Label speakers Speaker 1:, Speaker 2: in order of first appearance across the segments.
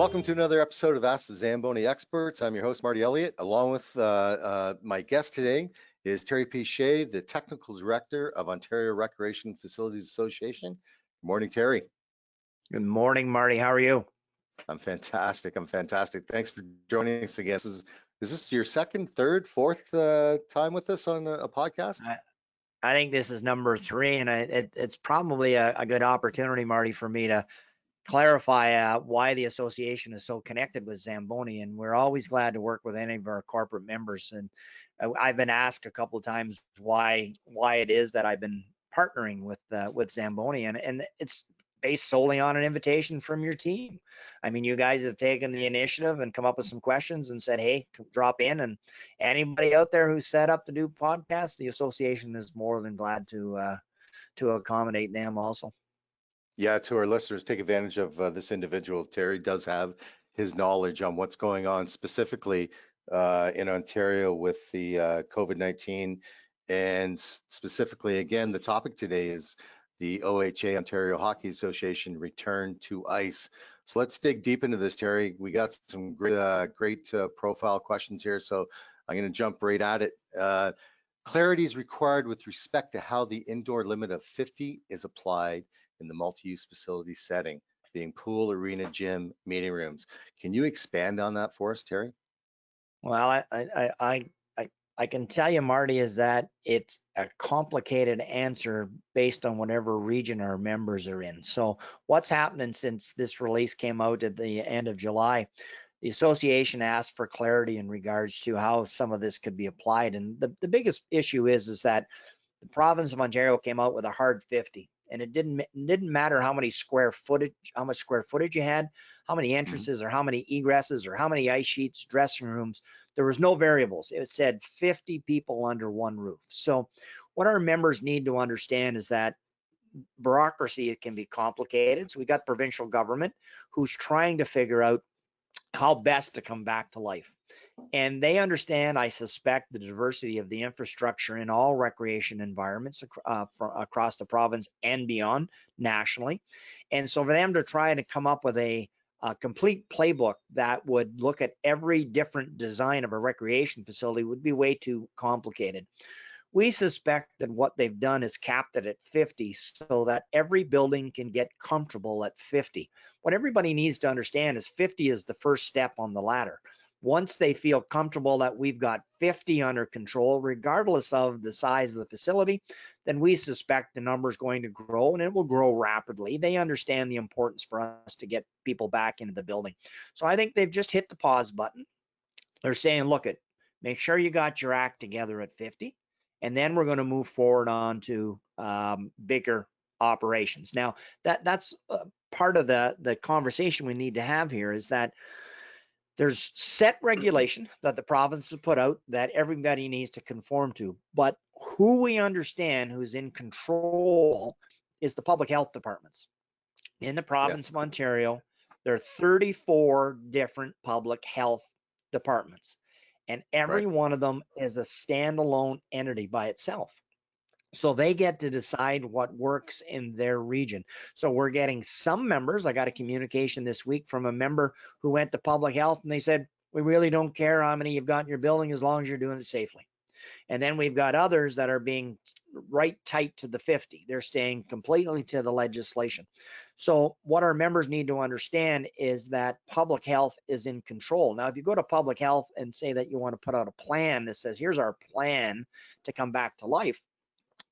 Speaker 1: Welcome to another episode of Ask the Zamboni Experts. I'm your host, Marty Elliott. Along with my guest today is Terry Piche, the Technical Director of Ontario Recreation Facilities Association. Good morning, Terry.
Speaker 2: Good morning, Marty. How are you?
Speaker 1: I'm fantastic. Thanks for joining us again. Is this your second, third, fourth time with us on a podcast?
Speaker 2: I think this is number 3, and it's probably a good opportunity, Marty, for me to clarify why the association is so connected with Zamboni, and we're always glad to work with any of our corporate members. And I've been asked a couple of times why it is that I've been partnering with Zamboni, and it's based solely on an invitation from your team. I mean, you guys have taken the initiative and come up with some questions and said, hey, drop in. And anybody out there who's set up to do podcasts, the association is more than glad to accommodate them also.
Speaker 1: Yeah, to our listeners, take advantage of this individual. Terry does have his knowledge on what's going on specifically in Ontario with the COVID-19. And specifically, again, the topic today is the OHA, Ontario Hockey Association, return to ice. So let's dig deep into this, Terry. We got some great profile questions here, so I'm going to jump right at it. Clarity is required with respect to how the indoor limit of 50 is applied in the multi-use facility setting, being pool, arena, gym, meeting rooms. Can you expand on that for us, Terry?
Speaker 2: Well, I can tell you, Marty, is that it's a complicated answer based on whatever region our members are in. So what's happening since this release came out at the end of July, the association asked for clarity in regards to how some of this could be applied. And the biggest issue is that the province of Ontario came out with a hard 50, and it didn't matter how much square footage you had, how many entrances or how many egresses or how many ice sheets, dressing rooms. There was no variables. It said 50 people under one roof. So what our members need to understand is that bureaucracy, it can be complicated. So we got provincial government who's trying to figure out how best to come back to life. And they understand, I suspect, the diversity of the infrastructure in all recreation environments across the province and beyond nationally. And so for them to try to come up with a complete playbook that would look at every different design of a recreation facility would be way too complicated. We suspect that what they've done is capped it at 50 so that every building can get comfortable at 50. What everybody needs to understand is 50 is the first step on the ladder. Once they feel comfortable that we've got 50 under control, regardless of the size of the facility, then we suspect the number is going to grow, and it will grow rapidly. They understand the importance for us to get people back into the building. So I think they've just hit the pause button. They're saying, look, make sure you got your act together at 50, and then we're going to move forward on to bigger operations. Now, that's part of the conversation we need to have here, is that there's set regulation that the province has put out that everybody needs to conform to, but who we understand who's in control is the public health departments. In the province of Ontario, there are 34 different public health departments, and every one of them is a standalone entity by itself. So they get to decide what works in their region. So we're getting some members. I got a communication this week from a member who went to public health, and they said, we really don't care how many you've got in your building as long as you're doing it safely. And then we've got others that are being right tight to the 50. They're staying completely to the legislation. So what our members need to understand is that public health is in control. Now, if you go to public health and say that you want to put out a plan that says, here's our plan to come back to life,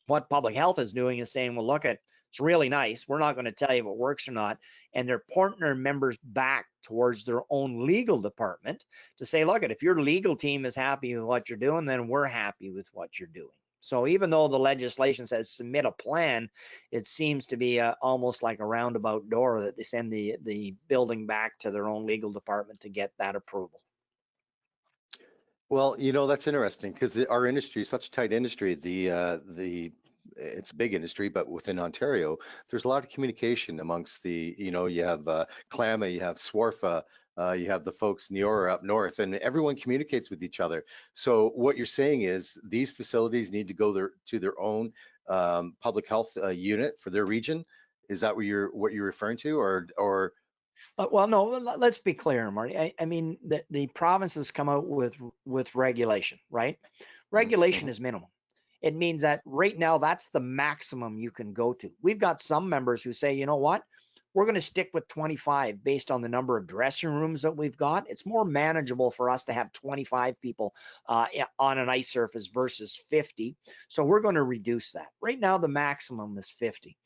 Speaker 2: what public health is doing is saying, well, look, it's really nice. We're not going to tell you if it works or not. And they're pointing their members back towards their own legal department to say, look, if your legal team is happy with what you're doing, then we're happy with what you're doing. So even though the legislation says submit a plan, it seems to be almost like a roundabout door that they send the building back to their own legal department to get that approval.
Speaker 1: Well, you know, that's interesting because our industry is such a tight industry. It's a big industry, but within Ontario, there's a lot of communication amongst the, you have CLAMA, you have SWARFA, you have the folks Neora up north, and everyone communicates with each other. So what you're saying is these facilities need to go to their own public health unit for their region. Is that what you're referring to, or?
Speaker 2: Well, no, let's be clear, Marty. I mean, the provinces come out with regulation, right? Regulation
Speaker 1: Mhm.
Speaker 2: is minimum. It means that right now that's the maximum you can go to. We've got some members who say, you know what, we're going to stick with 25 based on the number of dressing rooms that we've got. It's more manageable for us to have 25 people on an ice surface versus 50. So we're going to reduce that. Right now, the maximum is 50.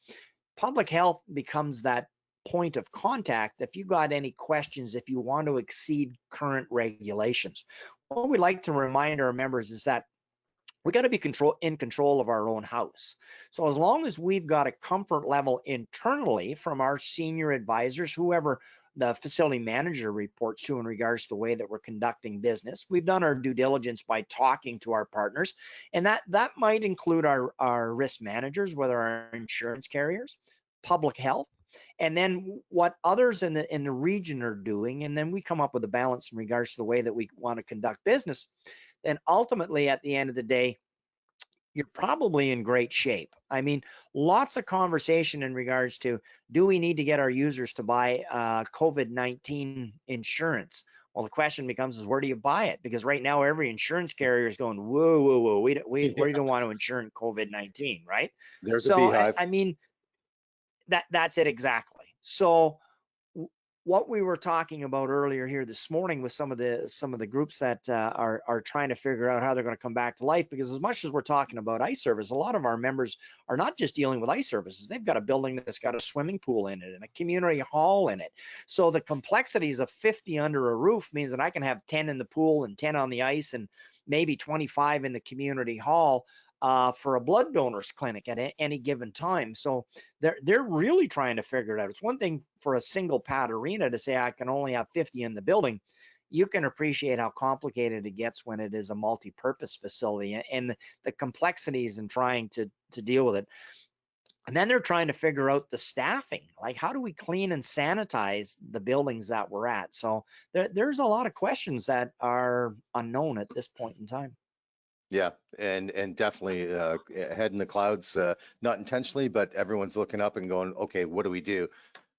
Speaker 2: Public health becomes that point of contact if you got any questions, if you want to exceed current regulations. What we like to remind our members is that we got to be in control of our own house. So as long as we've got a comfort level internally from our senior advisors, whoever the facility manager reports to in regards to the way that we're conducting business, we've done our due diligence by talking to our partners, and that might include our risk managers, whether our insurance carriers, public health, and then what others in the region are doing, and then we come up with a balance in regards to the way that we want to conduct business. And ultimately, at the end of the day, you're probably in great shape. I mean, lots of conversation in regards to, do we need to get our users to buy COVID-19 insurance? Well, the question becomes is, where do you buy it? Because right now every insurance carrier is going, whoa, whoa, whoa, we
Speaker 1: Yeah,
Speaker 2: don't want to insure COVID-19, right?
Speaker 1: there's a
Speaker 2: So
Speaker 1: beehive.
Speaker 2: I mean, that's it exactly. So what we were talking about earlier here this morning with some of the groups that are trying to figure out how they're going to come back to life, because as much as we're talking about ice service, a lot of our members are not just dealing with ice services. They've got a building that's got a swimming pool in it and a community hall in it. So the complexities of 50 under a roof means that I can have 10 in the pool and 10 on the ice and maybe 25 in the community hall for a blood donors clinic at any given time. So they're really trying to figure it out. It's one thing for a single pad arena to say I can only have 50 in the building. You can appreciate how complicated it gets when it is a multi-purpose facility and the complexities in trying to deal with it. And then they're trying to figure out the staffing, like how do we clean and sanitize the buildings that we're at? So there's a lot of questions that are unknown at this point in time.
Speaker 1: Yeah, and definitely head in the clouds, not intentionally, but everyone's looking up and going, okay, what do we do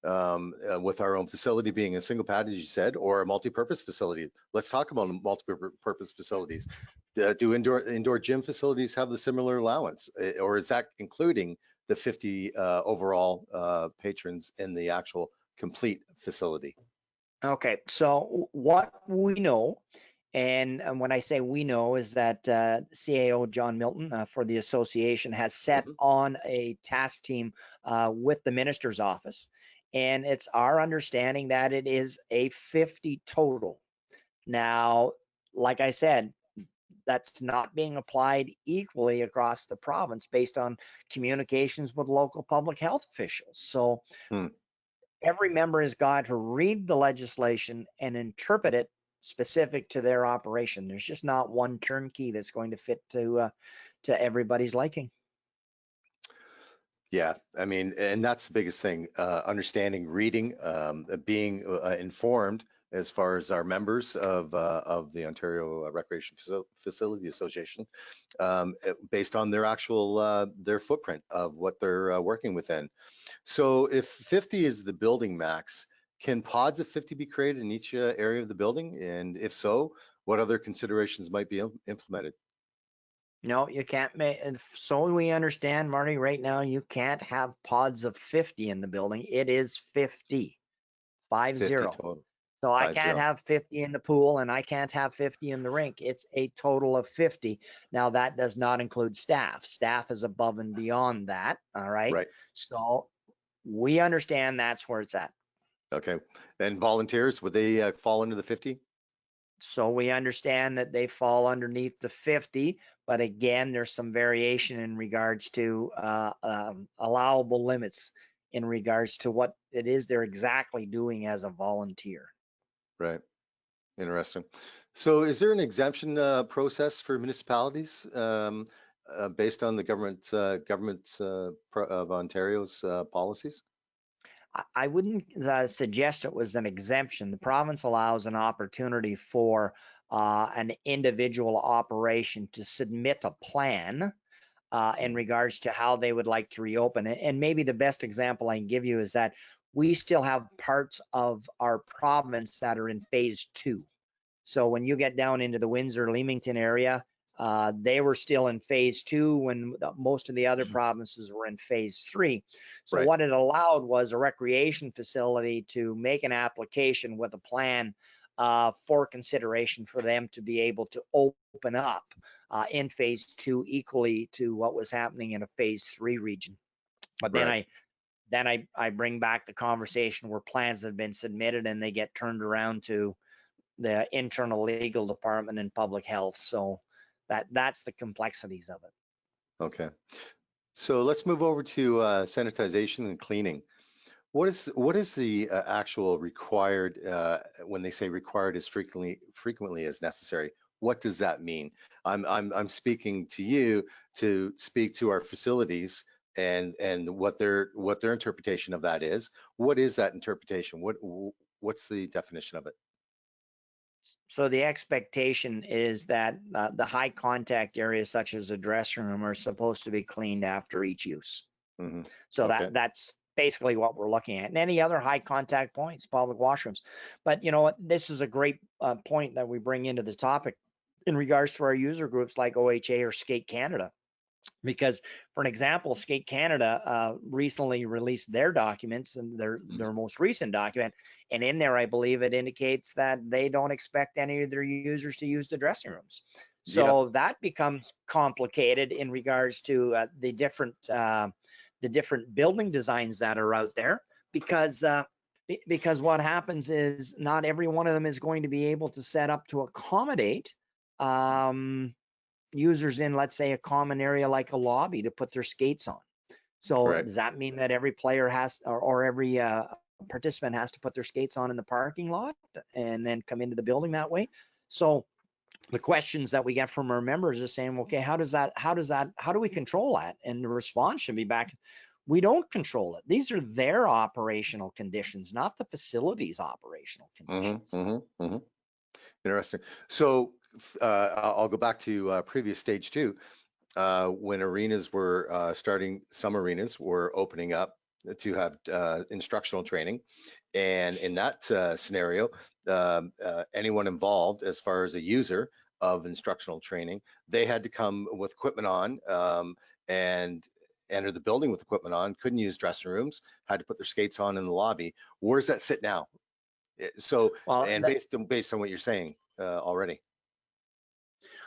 Speaker 1: with our own facility being a single pad, as you said, or a multi-purpose facility? Let's talk about multi-purpose facilities. Do indoor gym facilities have the similar allowance, or is that including the 50 overall patrons in the actual complete facility?
Speaker 2: Okay, so what we know, and when I say we know, is that CAO John Milton for the association has set
Speaker 1: Mhm.
Speaker 2: on a task team with the minister's office, and it's our understanding that it is a 50 total. Now, like I said, that's not being applied equally across the province based on communications with local public health officials. So
Speaker 1: Hmm.
Speaker 2: every member has got to read the legislation and interpret it specific to their operation. There's just not one turnkey that's going to fit to everybody's liking.
Speaker 1: Yeah, I mean, and that's the biggest thing, understanding, reading, being informed as far as our members of the Ontario Recreation Facility Association, based on their actual their footprint of what they're working within. So if 50 is the building max, can pods of 50 be created in each area of the building? And if so, what other considerations might be implemented?
Speaker 2: No, you can't make, and so we understand, Marty, right now you can't have pods of 50 in the building. It is 50,
Speaker 1: 50
Speaker 2: 50.
Speaker 1: total,
Speaker 2: So I can't
Speaker 1: 50.
Speaker 2: have 50 in the pool and I can't have 50 in the rink. It's a total of 50. Now that does not include staff. Staff is above and beyond that. All right.
Speaker 1: Right.
Speaker 2: So we understand that's where it's at.
Speaker 1: Okay. And volunteers, would they fall into the 50?
Speaker 2: So we understand that they fall underneath the 50, but again, there's some variation in regards to allowable limits in regards to what it is they're exactly doing as a volunteer.
Speaker 1: Right. Interesting. So is there an exemption process for municipalities based on the government of Ontario's policies?
Speaker 2: I wouldn't suggest it was an exemption. The province allows an opportunity for an individual operation to submit a plan in
Speaker 1: Mhm.
Speaker 2: regards to how they would like to reopen it. And maybe the best example I can give you is that we still have parts of our province that are in phase 2. So when you get down into the Windsor, Leamington area, they were still in phase 2 when most of the other provinces were in phase 3. So
Speaker 1: Right.
Speaker 2: what it allowed was a recreation facility to make an application with a plan for consideration for them to be able to open up in phase 2 equally to what was happening in a phase 3 region. But
Speaker 1: Right.
Speaker 2: then I bring back the conversation where plans have been submitted and they get turned around to the internal legal department and public health. So that's the complexities of it.
Speaker 1: Okay. So let's move over to sanitization and cleaning. What is the actual required when they say required as frequently as necessary? What does that mean? I'm speaking to you to speak to our facilities and what their interpretation of that is. What is that interpretation? What's the definition of it?
Speaker 2: So the expectation is that the high contact areas such as a dressing room are supposed to be cleaned after each use.
Speaker 1: Mm-hmm.
Speaker 2: So
Speaker 1: Okay.
Speaker 2: that's basically what we're looking at. And any other high contact points, public washrooms. But you know what, this is a great point that we bring into the topic in regards to our user groups like OHA or Skate Canada. Because for an example, Skate Canada recently released their documents and their most recent document. And in there, I believe it indicates that they don't expect any of their users to use the dressing rooms. So that becomes complicated in regards to the different building designs that are out there, because what happens is not every one of them is going to be able to set up to accommodate users in, let's say, a common area like a lobby to put their skates on. So
Speaker 1: Right.
Speaker 2: does that mean that every player has or every participant has to put their skates on in the parking lot and then come into the building that way? So the questions that we get from our members is saying, okay, how do we control that? And the response should be back, we don't control it. These are their operational conditions, not the facility's operational conditions.
Speaker 1: Mm-hmm, mm-hmm, mm-hmm. Interesting. So I'll go back to previous stage 2, when arenas were starting, some arenas were opening up to have instructional training. And in that scenario, anyone involved as far as a user of instructional training, they had to come with equipment on and enter the building with equipment on, couldn't use dressing rooms, had to put their skates on in the lobby. Where's that sit now? So,
Speaker 2: Well,
Speaker 1: and based on what you're saying already.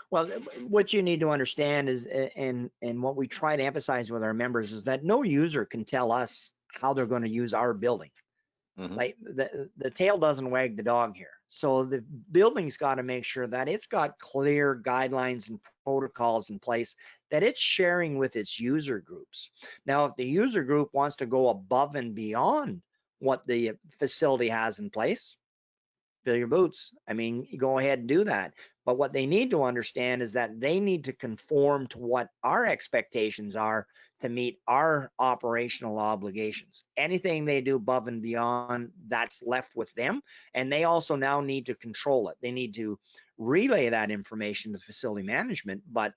Speaker 2: Well, what you need to understand is, and what we try to emphasize with our members is that no user can tell us how they're going to use our building.
Speaker 1: Mm-hmm.
Speaker 2: Like the tail doesn't wag the dog here. So the building's got to make sure that it's got clear guidelines and protocols in place that it's sharing with its user groups. Now, if the user group wants to go above and beyond what the facility has in place, fill your boots. I mean, you go ahead and do that. But what they need to understand is that they need to conform to what our expectations are to meet our operational obligations. Anything they do above and beyond, that's left with them. And they also now need to control it. They need to relay that information to facility management, but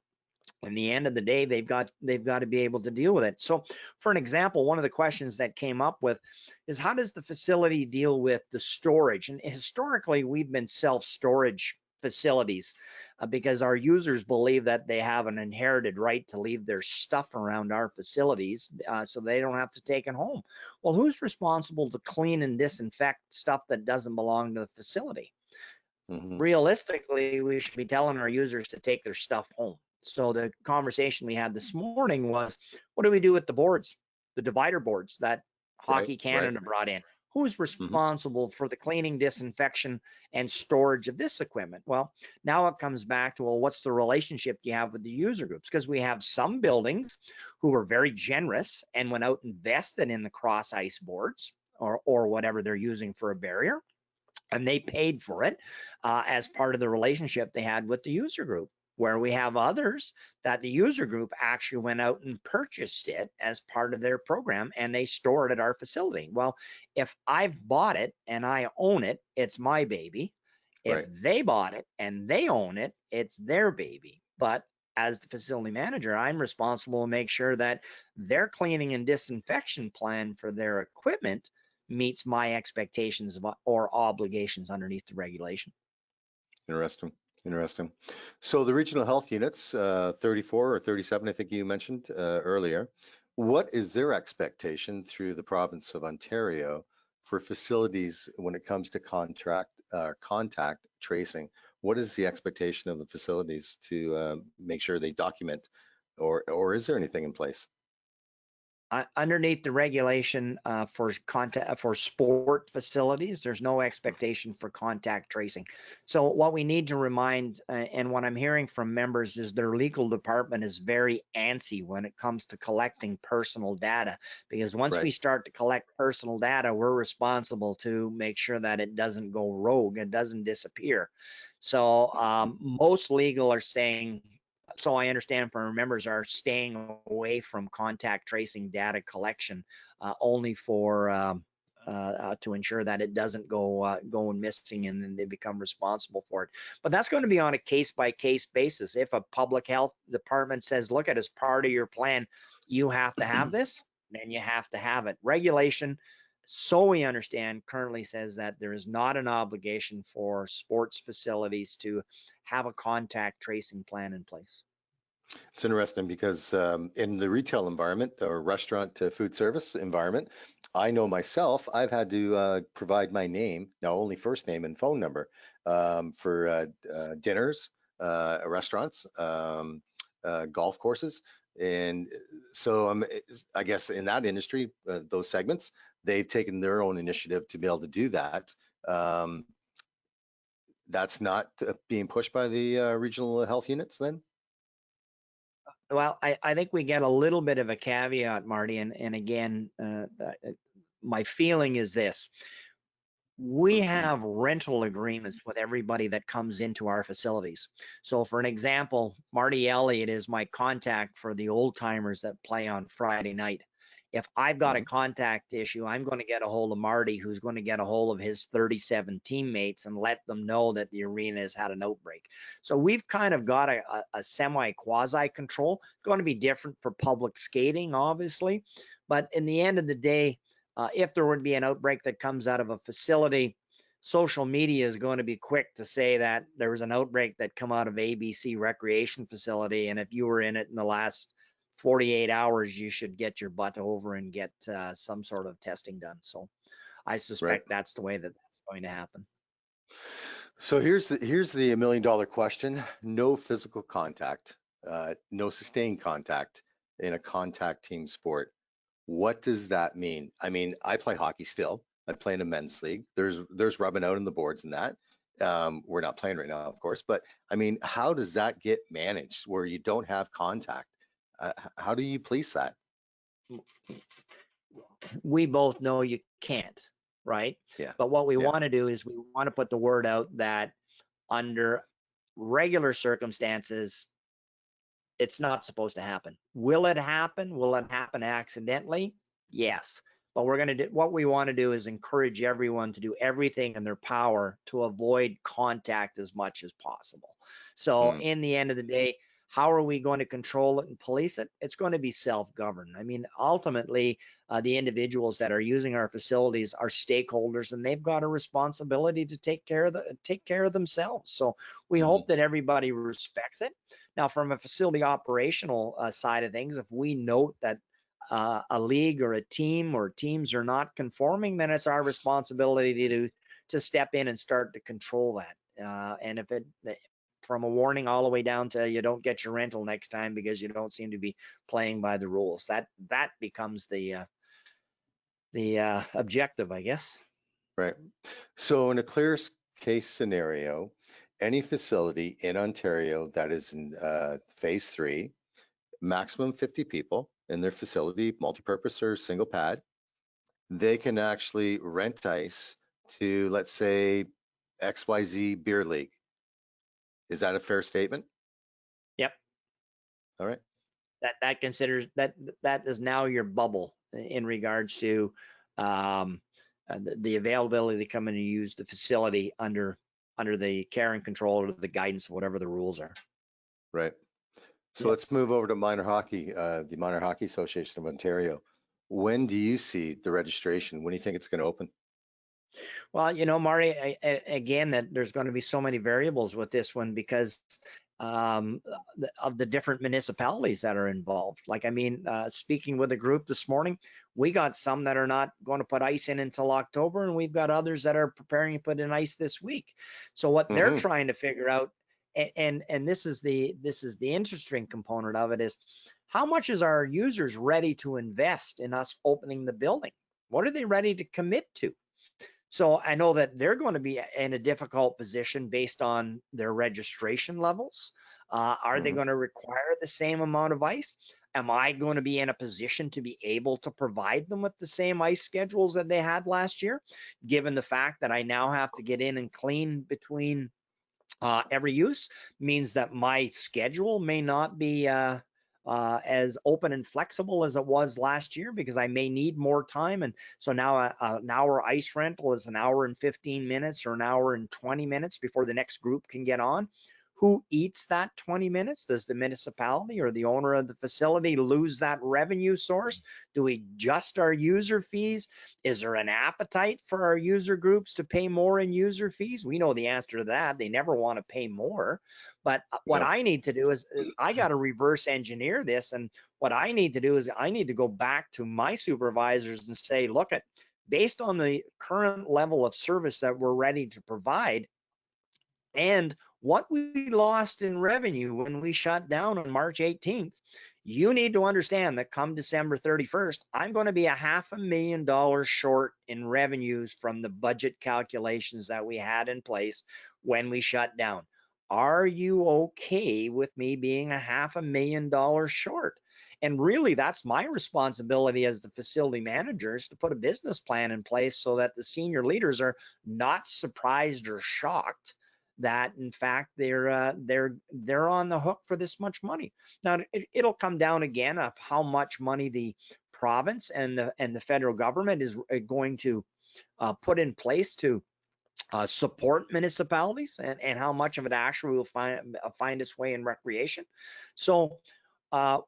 Speaker 2: in the end of the day, they've got to be able to deal with it. So for an example, one of the questions that came up with is, how does the facility deal with the storage? And historically, we've been self-storage facilities because our users believe that they have an inherited right to leave their stuff around our facilities so they don't have to take it home. Well, who's responsible to clean and disinfect stuff that doesn't belong to the facility?
Speaker 1: Mm-hmm.
Speaker 2: Realistically, we should be telling our users to take their stuff home. So the conversation we had this morning was, what do we do with the boards, the divider boards that Hockey Canada brought in? Who's responsible for the cleaning, disinfection, and storage of this equipment? Well, now it comes back to, well, what's the relationship you have with the user groups? Because we have some buildings who were very generous and went out and invested in the cross ice boards or whatever they're using for a barrier, and they paid for it as part of the relationship they had with the user group. Where we have others that the user group actually went out and purchased it as part of their program and they store it at our facility. Well, if I've bought it and I own it, it's my baby. If they bought it and they own it, it's their baby. But as the facility manager, I'm responsible to make sure that their cleaning and disinfection plan for their equipment meets my expectations or obligations underneath the regulation.
Speaker 1: Interesting. Interesting. So the regional health units, 34 or 37, I think you mentioned earlier, what is their expectation through the province of Ontario for facilities when it comes to contact tracing? What is the expectation of the facilities to make sure they document, or is there anything in place?
Speaker 2: Underneath the regulation for sport facilities, there's no expectation for contact tracing. So what we need to remind, and what I'm hearing from members, is their legal department is very antsy when it comes to collecting personal data, because once we start to collect personal data, we're responsible to make sure that it doesn't go rogue, it doesn't disappear. So most legal are saying, so I understand from our members, are staying away from contact tracing data collection only for to ensure that it doesn't go missing and then they become responsible for it. But that's going to be on a case-by-case basis. If a public health department says, look, as part of your plan, you have to have this, then you have to have it. Regulation, so we understand, currently says that there is not an obligation for sports facilities to have a contact tracing plan in place.
Speaker 1: It's interesting because in the retail environment or restaurant to food service environment, I know myself, I've had to provide my name, now only first name and phone number, for dinners, restaurants, golf courses. And so I guess in that industry, those segments, they've taken their own initiative to be able to do that. That's not being pushed by the regional health units then?
Speaker 2: Well, I think we get a little bit of a caveat, Marty, and again, my feeling is this. We have rental agreements with everybody that comes into our facilities. So for an example, Marty Elliott is my contact for the old timers that play on Friday night. If I've got a contact issue, I'm going to get a hold of Marty, who's going to get a hold of his 37 teammates and let them know that the arena has had an outbreak. So we've kind of got a semi-quasi control. It's going to be different for public skating, obviously. But in the end of the day, if there would be an outbreak that comes out of a facility, social media is going to be quick to say that there was an outbreak that come out of ABC recreation facility. And if you were in it in the last 48 hours, you should get your butt over and get some sort of testing done. So I suspect that's the way that that's going to happen.
Speaker 1: So here's the $1 million question. No physical contact, no sustained contact in a contact team sport. What does that mean? I mean, I play hockey still. I play in a men's league. There's rubbing out on the boards and that. We're not playing right now, of course, but I mean, how does that get managed where you don't have contact? How do you police that?
Speaker 2: We both know you can't, right?
Speaker 1: Yeah.
Speaker 2: But what we want to do is we want to put the word out that under regular circumstances, it's not supposed to happen. Will it happen? Will it happen accidentally? Yes. But we're going to do, what we want to do is encourage everyone to do everything in their power to avoid contact as much as possible. So in the end of the day, how are we going to control it and police it? It's going to be self-governed. I mean, ultimately, the individuals that are using our facilities are stakeholders, and they've got a responsibility to take care of themselves. So we hope that everybody respects it. Now, from a facility operational side of things, if we note that a league or a team or teams are not conforming, then it's our responsibility to step in and start to control that. And if it from a warning all the way down to you don't get your rental next time because you don't seem to be playing by the rules, that becomes the objective, I guess.
Speaker 1: Right. So in a clear case scenario, any facility in Ontario that is in phase 3, maximum 50 people in their facility, multi-purpose or single pad, they can actually rent ice to, let's say, XYZ beer league. Is that a fair statement?
Speaker 2: Yep.
Speaker 1: All right.
Speaker 2: That considers that is now your bubble in regards to the availability to come in and use the facility under the care and control or the guidance of whatever the rules are.
Speaker 1: Right. So let's move over to minor hockey, the Minor Hockey Association of Ontario. When do you see the registration? When do you think it's going to open?
Speaker 2: Well, Marty, again, that there's going to be so many variables with this one because um, of the different municipalities that are involved. Like, I mean, speaking with a group this morning, we got some that are not going to put ice in until October, and we've got others that are preparing to put in ice this week. So what they're
Speaker 1: Hmm.
Speaker 2: trying to figure out, and this is the interesting component of it, is how much is our users ready to invest in us opening the building? What are they ready to commit to? So I know that they're going to be in a difficult position based on their registration levels. Are they
Speaker 1: Hmm.
Speaker 2: going to require the same amount of ice? Am I going to be in a position to be able to provide them with the same ice schedules that they had last year, given the fact that I now have to get in and clean between every use? Means that my schedule may not be as open and flexible as it was last year because I may need more time. And so now an hour ice rental is an hour and 15 minutes or an hour and 20 minutes before the next group can get on. Who eats that 20 minutes? Does the municipality or the owner of the facility lose that revenue source? Do we adjust our user fees? Is there an appetite for our user groups to pay more in user fees? We know the answer to that. They never want to pay more. But what
Speaker 1: No.
Speaker 2: I need to do is I got to reverse engineer this. And what I need to do is I need to go back to my supervisors and say, look, based on the current level of service that we're ready to provide, and what we lost in revenue when we shut down on March 18th, you need to understand that come December 31st, I'm going to be $500,000 short in revenues from the budget calculations that we had in place when we shut down. Are you okay with me being $500,000 short? And really, that's my responsibility as the facility managers to put a business plan in place so that the senior leaders are not surprised or shocked that in fact they're on the hook for this much money. Now it'll come down again of how much money the province and the federal government is going to put in place to support municipalities, and how much of it actually will find its way in recreation. So uh,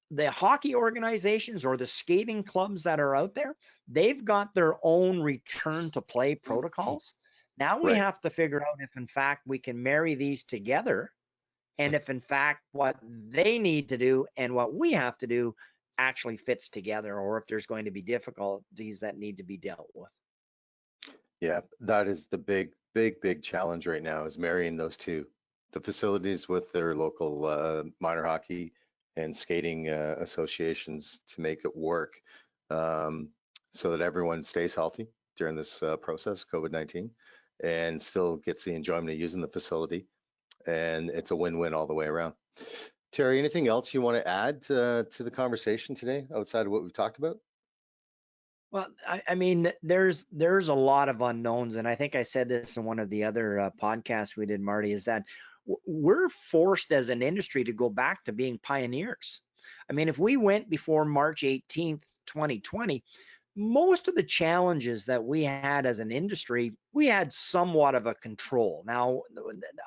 Speaker 2: the hockey organizations or the skating clubs that are out there, they've got their own return to play protocols. Now we
Speaker 1: Right.
Speaker 2: have to figure out if in fact we can marry these together, and if in fact what they need to do and what we have to do actually fits together, or if there's going to be difficulties that need to be dealt with.
Speaker 1: Yeah, that is the big challenge right now is marrying those two, the facilities with their local minor hockey and skating associations to make it work, um, so that everyone stays healthy during this process, COVID-19, and still gets the enjoyment of using the facility. And it's a win-win all the way around. Terry, anything else you want to add to the conversation today outside of what we've talked about?
Speaker 2: Well, I mean, there's a lot of unknowns, and I think I said this in one of the other podcasts we did, Marty, is that we're forced as an industry to go back to being pioneers. I mean, if we went before March 18th, 2020, most of the challenges that we had as an industry, we had somewhat of a control. Now,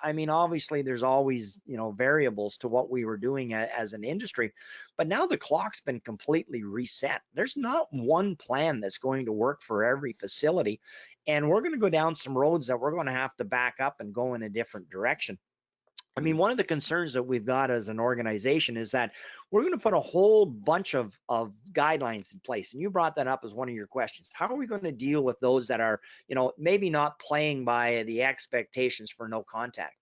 Speaker 2: I mean, obviously, there's always, variables to what we were doing as an industry, but now the clock's been completely reset. There's not one plan that's going to work for every facility, and we're going to go down some roads that we're going to have to back up and go in a different direction. I mean, one of the concerns that we've got as an organization is that we're going to put a whole bunch of guidelines in place. And you brought that up as one of your questions. How are we going to deal with those that are, maybe not playing by the expectations for no contact?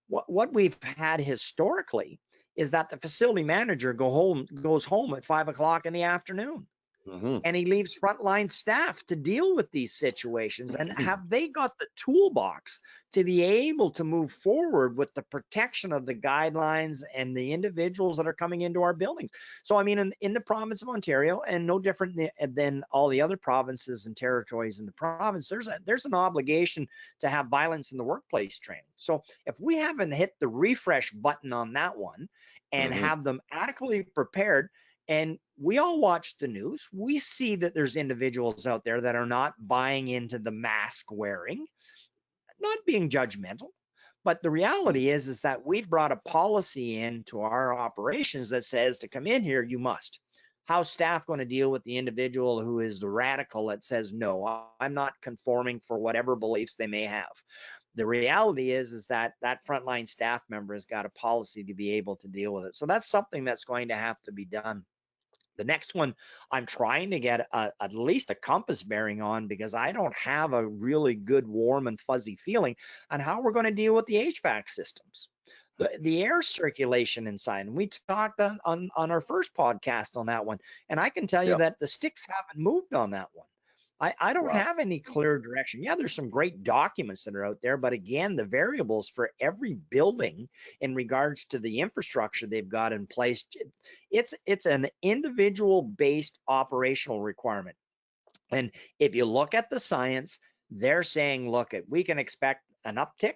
Speaker 2: What we've had historically is that the facility manager goes home at 5 o'clock in the afternoon,
Speaker 1: Hmm.
Speaker 2: and he leaves frontline staff to deal with these situations. And have they got the toolbox to be able to move forward with the protection of the guidelines and the individuals that are coming into our buildings? So I mean, in the province of Ontario, and no different than all the other provinces and territories in the province, there's an obligation to have violence in the workplace training. So if we haven't hit the refresh button on that one and
Speaker 1: Hmm.
Speaker 2: have them adequately prepared, and we all watch the news, we see that there's individuals out there that are not buying into the mask wearing, not being judgmental. But the reality is that we've brought a policy into our operations that says to come in here, you must. how's staff going to deal with the individual who is the radical that says, no, I'm not conforming for whatever beliefs they may have? The reality is that that frontline staff member has got a policy to be able to deal with it. So that's something that's going to have to be done. The next one I'm trying to get at least a compass bearing on, because I don't have a really good warm and fuzzy feeling on how we're going to deal with the HVAC systems, the air circulation inside. And we talked on our first podcast on that one. And I can tell you
Speaker 1: Yep.
Speaker 2: that the sticks haven't moved on that one. I don't
Speaker 1: Wow.
Speaker 2: have any clear direction. Yeah, there's some great documents that are out there, but again, the variables for every building in regards to the infrastructure they've got in place, it's an individual based operational requirement. And if you look at the science, they're saying, look, we can expect an uptick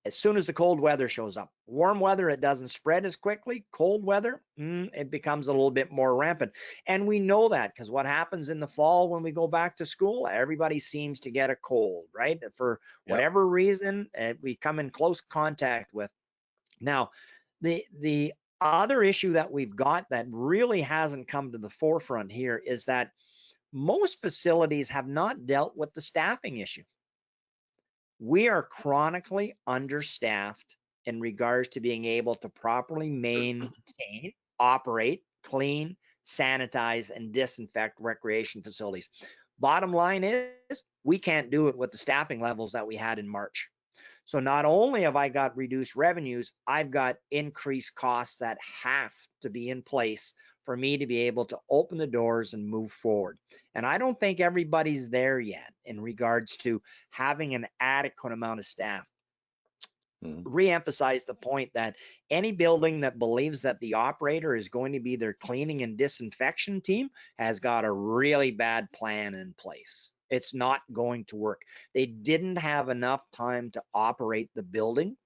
Speaker 2: as soon as the cold weather shows up. Warm weather, it doesn't spread as quickly. Cold weather, it becomes a little bit more rampant. And we know that because what happens in the fall when we go back to school, everybody seems to get a cold, right? For
Speaker 1: Yep.
Speaker 2: whatever reason, we come in close contact with. Now, the other issue that we've got that really hasn't come to the forefront here is that most facilities have not dealt with the staffing issue. We are chronically understaffed in regards to being able to properly maintain, operate, clean, sanitize, and disinfect recreation facilities. Bottom line is we can't do it with the staffing levels that we had in March. So not only have I got reduced revenues, I've got increased costs that have to be in place for me to be able to open the doors and move forward. And I don't think everybody's there yet in regards to having an adequate amount of staff. Re-emphasize the point that any building that believes that the operator is going to be their cleaning and disinfection team has got a really bad plan in place. It's not going to work. They didn't have enough time to operate the building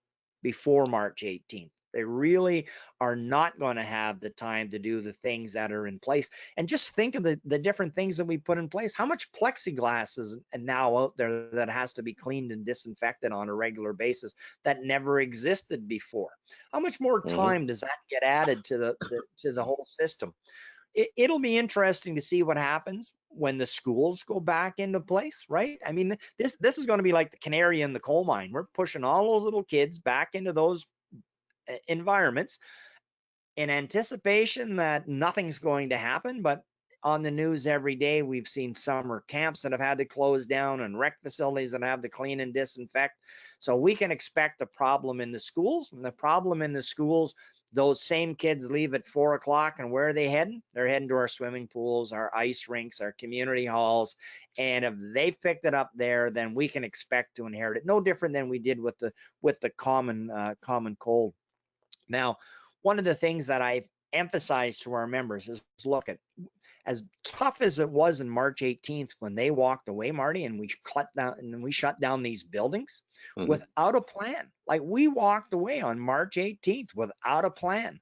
Speaker 2: before March 18th. They really are not going to have the time to do the things that are in place. And just think of the different things that we put in place. How much plexiglass is now out there that has to be cleaned and disinfected on a regular basis that never existed before? How much more time does that get added to the whole system? It'll be interesting to see what happens when the schools go back into place, right? I mean, this is going to be like the canary in the coal mine. We're pushing all those little kids back into those environments in anticipation that nothing's going to happen. But on the news every day, we've seen summer camps that have had to close down and rec facilities that have to clean and disinfect. So we can expect a problem in the schools. And the problem in the schools, those same kids leave at 4 o'clock, and where are they heading? They're heading to our swimming pools, our ice rinks, our community halls. And if they picked it up there, then we can expect to inherit it. No different than we did with the common cold. Now, one of the things that I emphasize to our members is look at, as tough as it was in March 18th when they walked away, Marty, and we shut down these buildings without a plan. Like, we walked away on March 18th without a plan.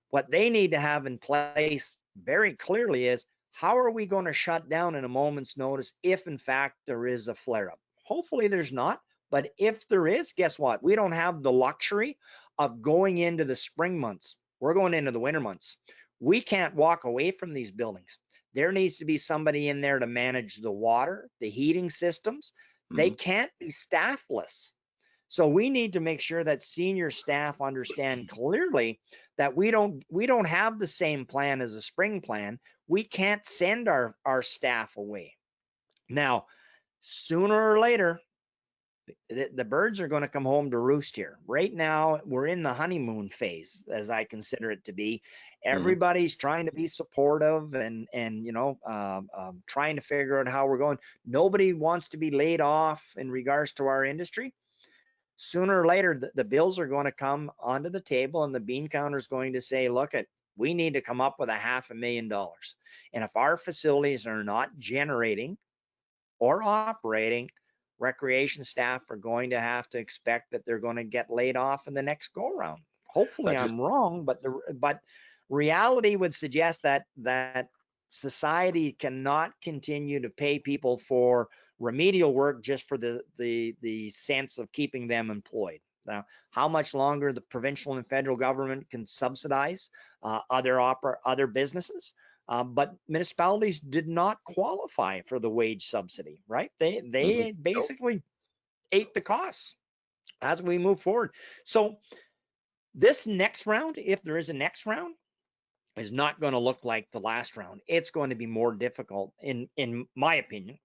Speaker 2: What they need to have in place very clearly is, how are we going to shut down in a moment's notice if in fact there is a flare up? Hopefully there's not, but if there is, guess what? We don't have the luxury of going into the spring months. We're going into the winter months. We can't walk away from these buildings. There needs to be somebody in there to manage the water, the heating systems. They can't be staffless. So we need to make sure that senior staff understand clearly that we don't have the same plan as a spring plan. We can't send our staff away. Now, sooner or later, the birds are going to come home to roost here. Right now, we're in the honeymoon phase, as I consider it to be. Everybody's trying to be supportive and trying to figure out how we're going. Nobody wants to be laid off in regards to our industry. Sooner or later, the bills are going to come onto the table, and the bean counter is going to say, look, we need to come up with $500,000. And if our facilities are not generating or operating, recreation staff are going to have to expect that they're going to get laid off in the next go around. Hopefully I'm wrong, but reality would suggest that society cannot continue to pay people for remedial work just for the sense of keeping them employed. Now, how much longer the provincial and federal government can subsidize other businesses, but municipalities did not qualify for the wage subsidy, right? They
Speaker 1: Nope.
Speaker 2: basically ate the costs as we move forward. So this next round, if there is a next round, is not going to look like the last round. It's going to be more difficult, in my opinion,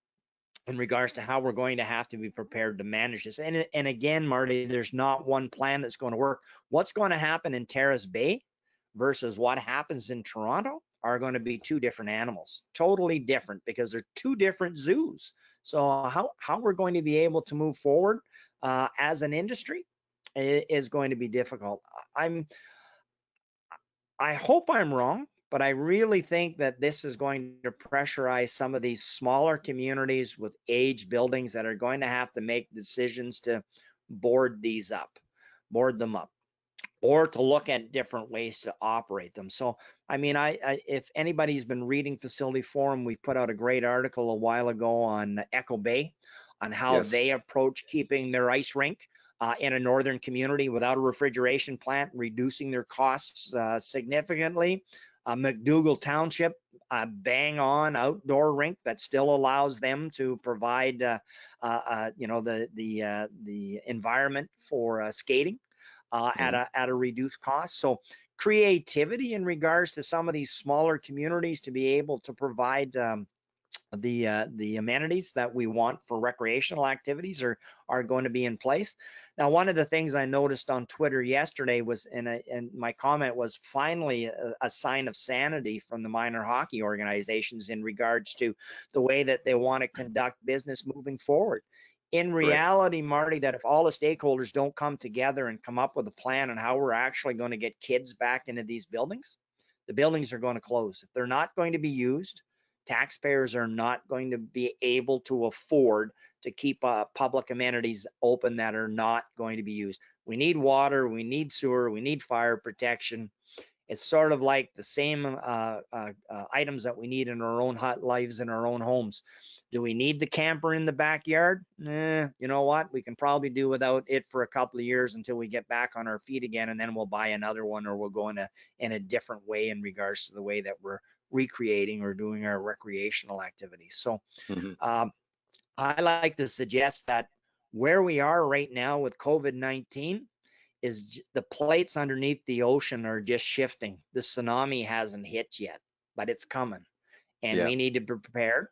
Speaker 2: in regards to how we're going to have to be prepared to manage this. And again, Marty, there's not one plan that's going to work. What's going to happen in Terrace Bay versus what happens in Toronto are going to be two different animals, totally different, because they're two different zoos. So how we're going to be able to move forward as an industry is going to be difficult. I hope I'm wrong, but I really think that this is going to pressurize some of these smaller communities with aged buildings that are going to have to make decisions to board them up, or to look at different ways to operate them. So, I mean, if anybody's been reading Facility Forum, we put out a great article a while ago on Echo Bay, on how
Speaker 1: Yes.
Speaker 2: they approach keeping their ice rink in a northern community without a refrigeration plant, reducing their costs significantly. McDougall Township, bang on outdoor rink that still allows them to provide, the environment for skating at a reduced cost. So creativity in regards to some of these smaller communities to be able to provide the amenities that we want for recreational activities are going to be in place. Now, one of the things I noticed on Twitter yesterday was, and my comment was, finally a sign of sanity from the minor hockey organizations in regards to the way that they want to conduct business moving forward. In reality, Marty, that if all the stakeholders don't come together and come up with a plan on how we're actually going to get kids back into these buildings, the buildings are going to close. If they're not going to be used, taxpayers are not going to be able to afford to keep public amenities open that are not going to be used. We need water, we need sewer, we need fire protection. It's sort of like the same items that we need in our own hot lives in our own homes. Do we need the camper in the backyard? You know what? We can probably do without it for a couple of years until we get back on our feet again, and then we'll buy another one, or we'll go in a different way in regards to the way that we're recreating or doing our recreational activities. So I like to suggest that where we are right now with COVID-19 is the plates underneath the ocean are just shifting. The tsunami hasn't hit yet, but it's coming, and we need to be prepared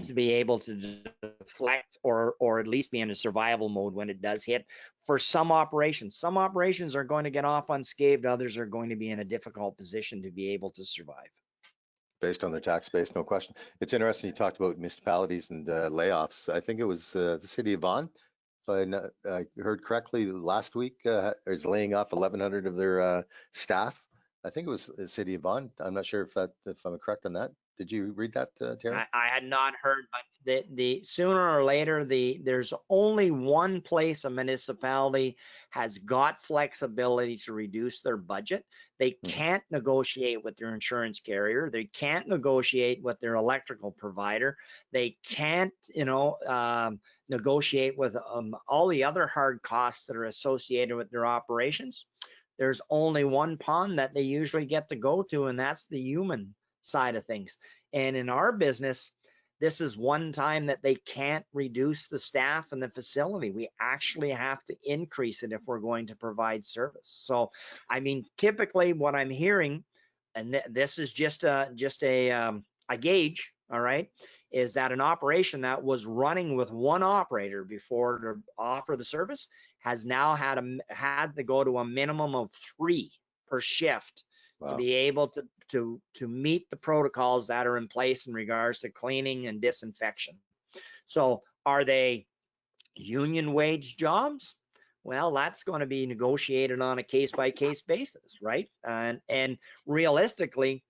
Speaker 2: to be able to deflect or at least be in a survival mode when it does hit. For some operations are going to get off unscathed, others are going to be in a difficult position to be able to survive.
Speaker 1: Based on their tax base, no question. It's interesting you talked about municipalities and layoffs. I think it was the city of Vaughan, if I heard correctly, last week is laying off 1,100 of their staff. I think it was the city of Vaughan. I'm not sure if I'm correct on that. Did you read that, Terry?
Speaker 2: I had not heard, but the sooner or later, there's only one place a municipality has got flexibility to reduce their budget. They can't negotiate with their insurance carrier. They can't negotiate with their electrical provider. They can't, negotiate with all the other hard costs that are associated with their operations. There's only one pond that they usually get to go to, and that's the human side of things. And in our business, this is one time that they can't reduce the staff in the facility. We actually have to increase it if we're going to provide service. So, I mean, typically what I'm hearing, and this is just a gauge, all right, is that an operation that was running with one operator before to offer the service has now had to go to a minimum of 3 per shift. Wow. To be able to meet the protocols that are in place in regards to cleaning and disinfection. So are they union wage jobs? Well, that's going to be negotiated on a case-by-case basis, right? And realistically,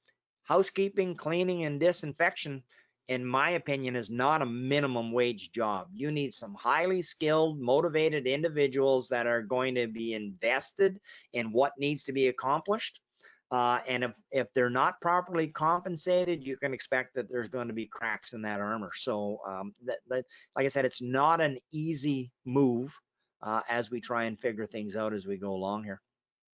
Speaker 2: housekeeping, cleaning, and disinfection, in my opinion, is not a minimum wage job. You need some highly skilled, motivated individuals that are going to be invested in what needs to be accomplished. And if they're not properly compensated, you can expect that there's going to be cracks in that armor. So like I said, it's not an easy move as we try and figure things out as we go along here.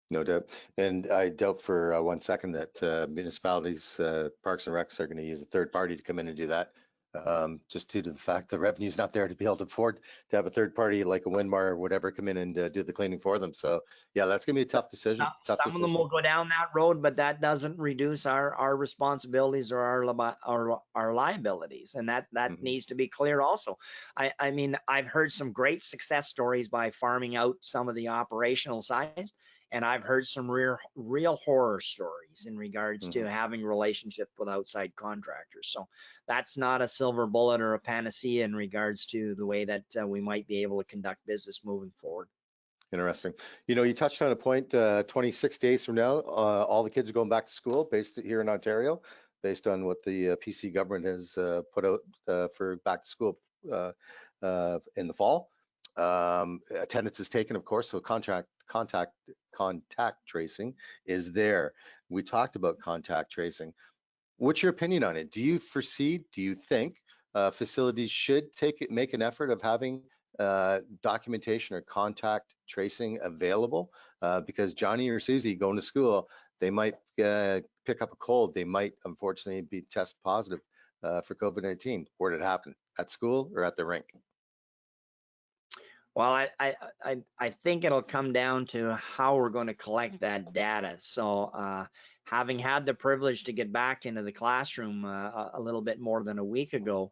Speaker 1: No doubt. And I doubt for 1 second that municipalities, parks and recs are going to use a third party to come in and do that. Just due to the fact the revenue's not there to be able to afford to have a third party like a Winmar or whatever come in and do the cleaning for them. So yeah, that's going to be a tough decision.
Speaker 2: Some of them will go down that road, but that doesn't reduce our responsibilities or our liabilities, and that needs to be clear also. I mean, I've heard some great success stories by farming out some of the operational side, and I've heard some real horror stories in regards to having relationship with outside contractors. So that's not a silver bullet or a panacea in regards to the way that we might be able to conduct business moving forward.
Speaker 1: Interesting. You know, you touched on a point, 26 days from now, all the kids are going back to school based here in Ontario, based on what the PC government has put out for back to school in the fall. Attendance is taken, of course, so contact tracing is there. We talked about contact tracing. What's your opinion on it? Do you think facilities should make an effort of having documentation or contact tracing available? Because Johnny or Susie going to school, they might pick up a cold. They might unfortunately be test positive for COVID-19. Where did it happen? At school or at the rink?
Speaker 2: Well, I think it'll come down to how we're going to collect that data. So having had the privilege to get back into the classroom a little bit more than a week ago,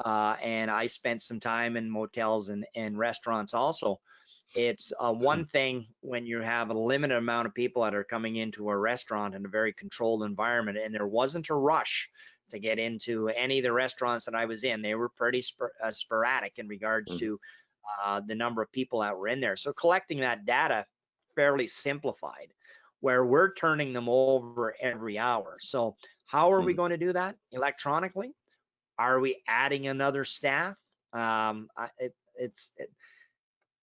Speaker 2: and I spent some time in motels and restaurants also. It's one thing when you have a limited amount of people that are coming into a restaurant in a very controlled environment, and there wasn't a rush to get into any of the restaurants that I was in. They were pretty sporadic in regards to the number of people that were in there. So collecting that data fairly simplified, where we're turning them over every hour. So how are we going to do that? Electronically? Are we adding another staff?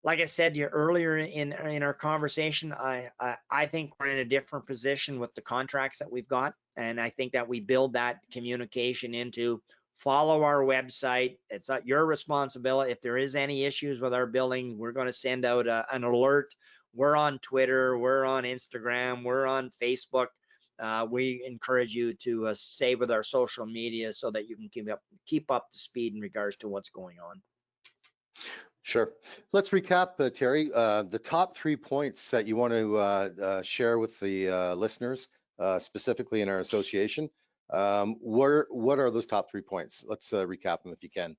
Speaker 2: Like I said to you earlier in our conversation, I think we're in a different position with the contracts that we've got, and I think that we build that communication into follow our website. It's not your responsibility. If there is any issues with our building, we're going to send out an alert. We're on Twitter, we're on Instagram, we're on Facebook. We encourage you to stay with our social media so that you can keep up to speed in regards to what's going on.
Speaker 1: Sure. Let's recap, Terry. The top 3 points that you want to share with the listeners, specifically in our association. What are those top 3 points? Let's recap them if you can.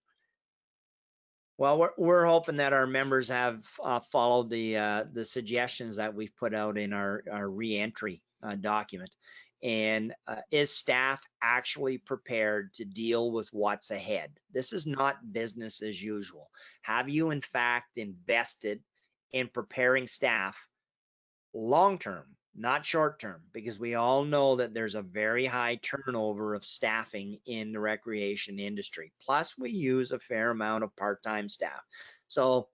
Speaker 2: Well, we're hoping that our members have followed the suggestions that we've put out in our reentry document. And is staff actually prepared to deal with what's ahead? This is not business as usual. Have you in fact invested in preparing staff long-term, not short-term? Because we all know that there's a very high turnover of staffing in the recreation industry. Plus, we use a fair amount of part-time staff. So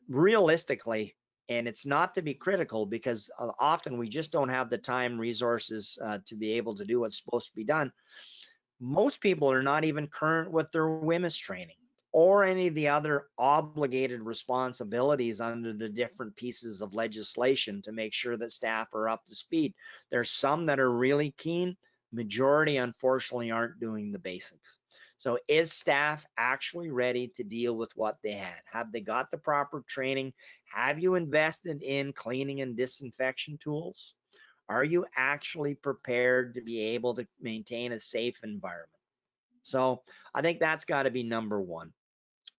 Speaker 2: realistically, and it's not to be critical, because often we just don't have the time, resources to be able to do what's supposed to be done. Most people are not even current with their WHMIS training or any of the other obligated responsibilities under the different pieces of legislation to make sure that staff are up to speed. There's some that are really keen. Majority, unfortunately, aren't doing the basics. So is staff actually ready to deal with what they had? Have they got the proper training? Have you invested in cleaning and disinfection tools? Are you actually prepared to be able to maintain a safe environment? So I think that's got to be number one.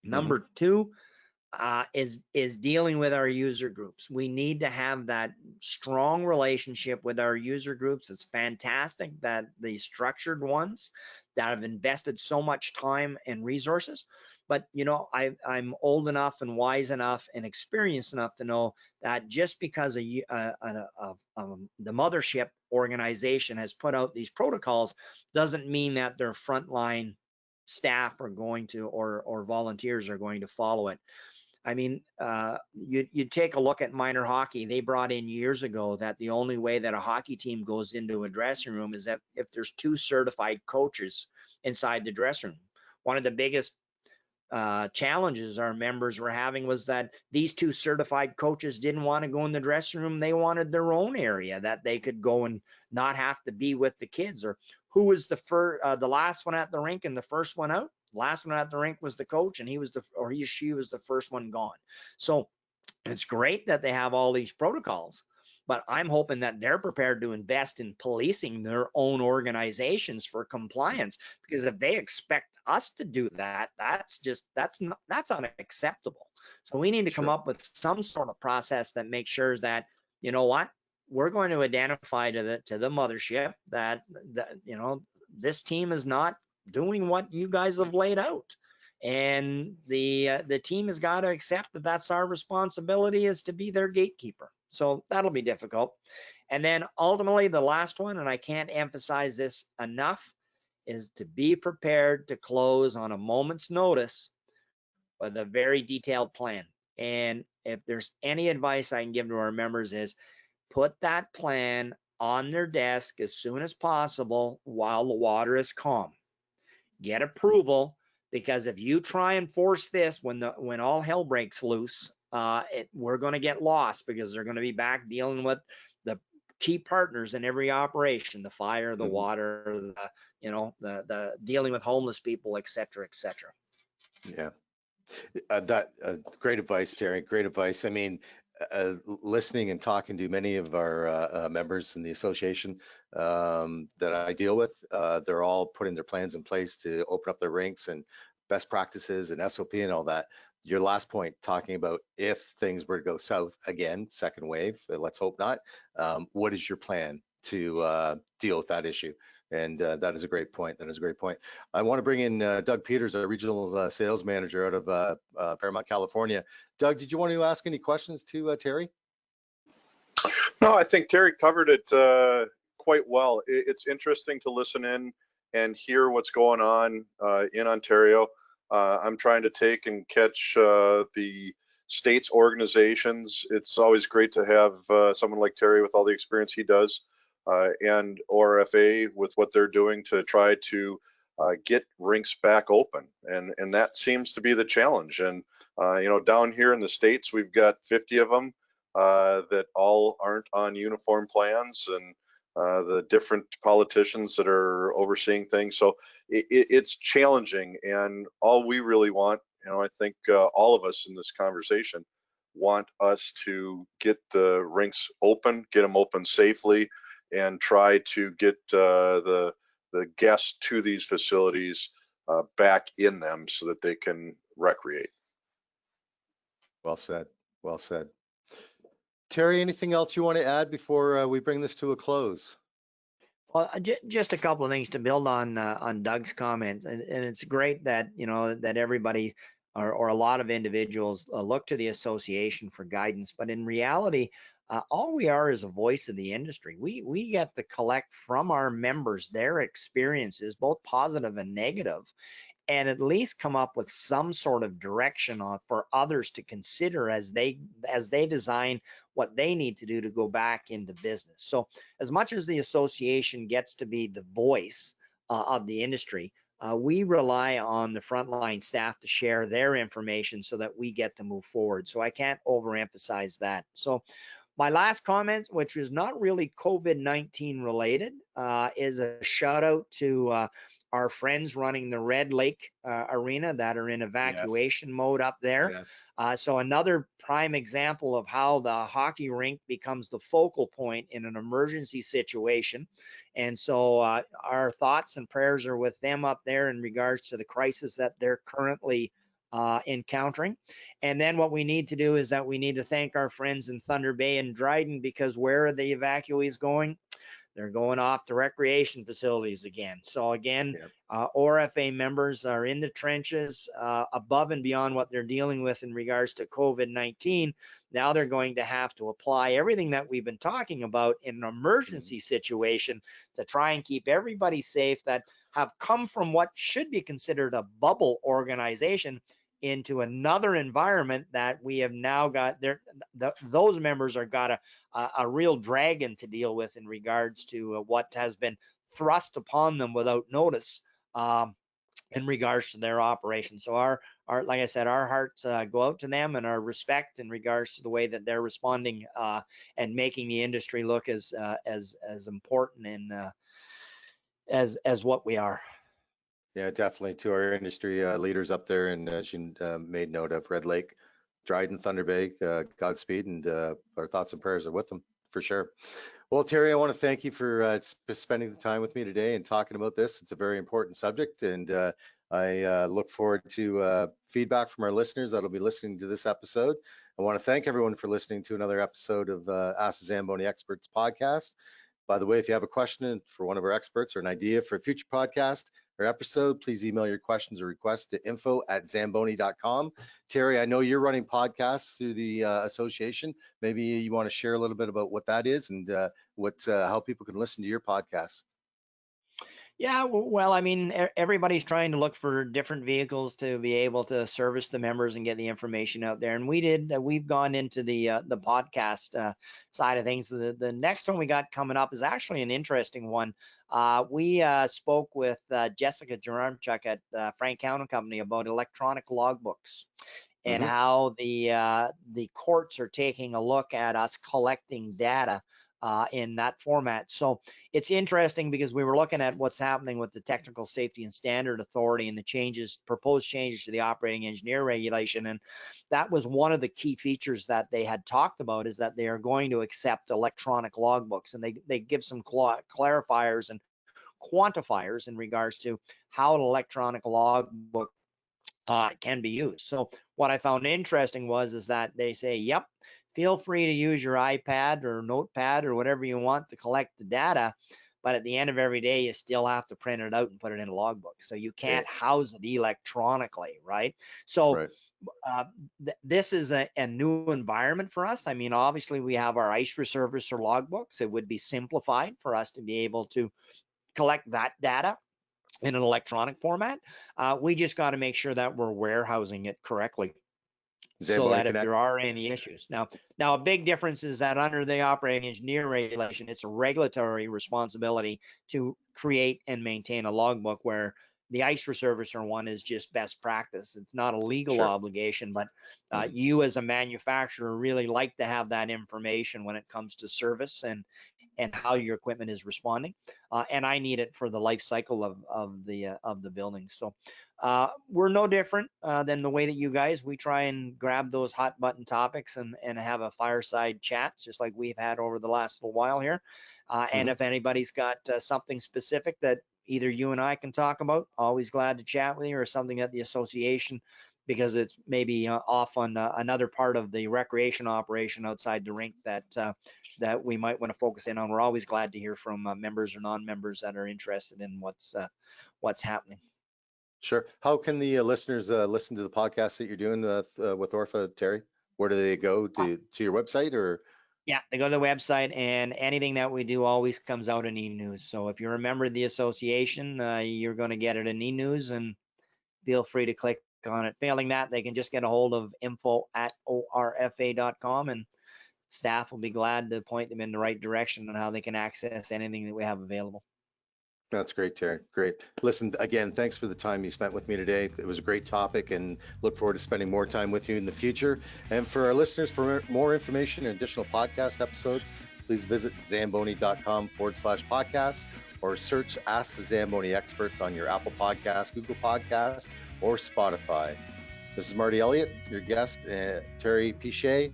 Speaker 2: Number two is dealing with our user groups. We need to have that strong relationship with our user groups. It's fantastic that the structured ones that have invested so much time and resources, but you know, I'm old enough and wise enough and experienced enough to know that just because the mothership organization has put out these protocols doesn't mean that their frontline staff are going to or volunteers are going to follow it. I mean, you take a look at minor hockey. They brought in years ago that the only way that a hockey team goes into a dressing room is that if there's 2 certified coaches inside the dressing room. One of the biggest challenges our members were having was that these two certified coaches didn't want to go in the dressing room. They wanted their own area that they could go and not have to be with the kids. Or who was the last one at the rink and the first one out? Last one at the rink was the coach, and she was the first one gone. So it's great that they have all these protocols, but I'm hoping that they're prepared to invest in policing their own organizations for compliance, because if they expect us to do that, that's unacceptable. So we need to come up with some sort of process that makes sure that, you know what, we're going to identify to the mothership that this team is not doing what you guys have laid out. And the team has got to accept that that's our responsibility, is to be their gatekeeper. So that'll be difficult. And then ultimately the last one, and I can't emphasize this enough, is to be prepared to close on a moment's notice with a very detailed plan. And if there's any advice I can give to our members, is put that plan on their desk as soon as possible while the water is calm. Get approval, because if you try and force this when all hell breaks loose, we're going to get lost, because they're going to be back dealing with the key partners in every operation: the fire, the water, the dealing with homeless people, et cetera, et cetera.
Speaker 1: Yeah. Great advice, Terry. Great advice. I mean, listening and talking to many of our members in the association that I deal with, they're all putting their plans in place to open up their rinks and best practices and SOP and all that. Your last point, talking about if things were to go south again, second wave, let's hope not, what is your plan to deal with that issue? And that is a great point. That is a great point. I want to bring in Doug Peters, a regional sales manager out of Paramount, California. Doug, did you want to ask any questions to Terry?
Speaker 3: No, I think Terry covered it quite well. It's interesting to listen in and hear what's going on in Ontario. I'm trying to take and catch the state's organizations. It's always great to have someone like Terry with all the experience he does, and ORFA with what they're doing to try to get rinks back open. And that seems to be the challenge. And, down here in the States, we've got 50 of them that all aren't on uniform plans, and the different politicians that are overseeing things. So it's challenging, and all we really want, I think all of us in this conversation want us to get the rinks open, get them open safely, and try to get the guests to these facilities back in them so that they can recreate.
Speaker 1: Well said. Well said. Terry, anything else you want to add before we bring this to a close?
Speaker 2: Well, just a couple of things to build on Doug's comments, and it's great that that everybody or a lot of individuals look to the association for guidance, but in reality, all we are is a voice of the industry. We get to collect from our members their experiences, both positive and negative, and at least come up with some sort of direction for others to consider as they design what they need to do to go back into business. So as much as the association gets to be the voice of the industry, we rely on the frontline staff to share their information so that we get to move forward. So I can't overemphasize that. So my last comment, which is not really COVID-19 related, is a shout out to our friends running the Red Lake Arena that are in evacuation mode up there. Yes. So another prime example of how the hockey rink becomes the focal point in an emergency situation. And so our thoughts and prayers are with them up there in regards to the crisis that they're currently encountering. And then what we need to do is that we need to thank our friends in Thunder Bay and Dryden, because where are the evacuees going? They're going off to recreation facilities again. So again, ORFA members are in the trenches above and beyond what they're dealing with in regards to COVID-19. Now they're going to have to apply everything that we've been talking about in an emergency situation to try and keep everybody safe, that have come from what should be considered a bubble organization into another environment that we have now got there. Those members are got a real dragon to deal with in regards to what has been thrust upon them without notice in regards to their operation. So our like I said, our hearts go out to them, and our respect in regards to the way that they're responding and making the industry look as important and as what we are.
Speaker 1: Yeah, definitely to our industry leaders up there, and as you made note of, Red Lake, Dryden, Thunder Bay, Godspeed, and our thoughts and prayers are with them for sure. Well, Terry, I want to thank you for spending the time with me today and talking about this. It's a very important subject, and I look forward to feedback from our listeners that'll be listening to this episode. I want to thank everyone for listening to another episode of Ask the Zamboni Experts podcast. By the way, if you have a question for one of our experts or an idea for a future podcast or episode, please email your questions or requests to info@zamboni.com. Terry, I know you're running podcasts through the association. Maybe you want to share a little bit about what that is and how people can listen to your podcast.
Speaker 2: Yeah, well, I mean, everybody's trying to look for different vehicles to be able to service the members and get the information out there. And we've gone into the podcast side of things. The next one we got coming up is actually an interesting one. We spoke with Jessica Jaromchuk at Frank County Company about electronic logbooks and how the courts are taking a look at us collecting data in that format. So it's interesting because we were looking at what's happening with the Technical Safety and Standard Authority and the proposed changes to the operating engineer regulation. And that was one of the key features that they had talked about, is that they are going to accept electronic logbooks, and they give some clarifiers and quantifiers in regards to how an electronic logbook can be used. So what I found interesting is that they say, yep, feel free to use your iPad or notepad or whatever you want to collect the data, but at the end of every day, you still have to print it out and put it in a logbook. So you can't house it electronically, right? So this is a new environment for us. I mean, obviously, we have our ice resurfacer logbooks. It would be simplified for us to be able to collect that data in an electronic format. We just got to make sure that we're warehousing it correctly, so that if there are any issues. Now a big difference is that under the operating engineer regulation, it's a regulatory responsibility to create and maintain a logbook, where the ice resurfacer one is just best practice. It's not a legal obligation, but you as a manufacturer really like to have that information when it comes to service and how your equipment is responding. And I need it for the life cycle of the building. So we're no different than the way that you guys, we try and grab those hot button topics and have a fireside chats, just like we've had over the last little while here. And if anybody's got something specific that either you and I can talk about, always glad to chat with you, or something at the association, because it's maybe off on another part of the recreation operation outside the rink that we might want to focus in on. We're always glad to hear from members or non-members that are interested in what's happening.
Speaker 1: Sure. How can the listeners listen to the podcast that you're doing with ORFA, Terry? Where do they go? To your website, or?
Speaker 2: Yeah, they go to the website, and anything that we do always comes out in e-news. So if you're a member of the association, you're going to get it in e-news, and feel free to click on it. Failing that, they can just get a hold of info@orfa.com, and staff will be glad to point them in the right direction on how they can access anything that we have available.
Speaker 1: That's great, Terry. Great. Listen, again, thanks for the time you spent with me today. It was a great topic, and look forward to spending more time with you in the future. And for our listeners, for more information and additional podcast episodes, please visit zamboni.com/podcast, or search Ask the Zamboni Experts on your Apple Podcasts, Google Podcasts, or Spotify. This is Marty Elliott, your guest, Terry Piche.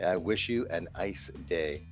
Speaker 1: I wish you an ice day.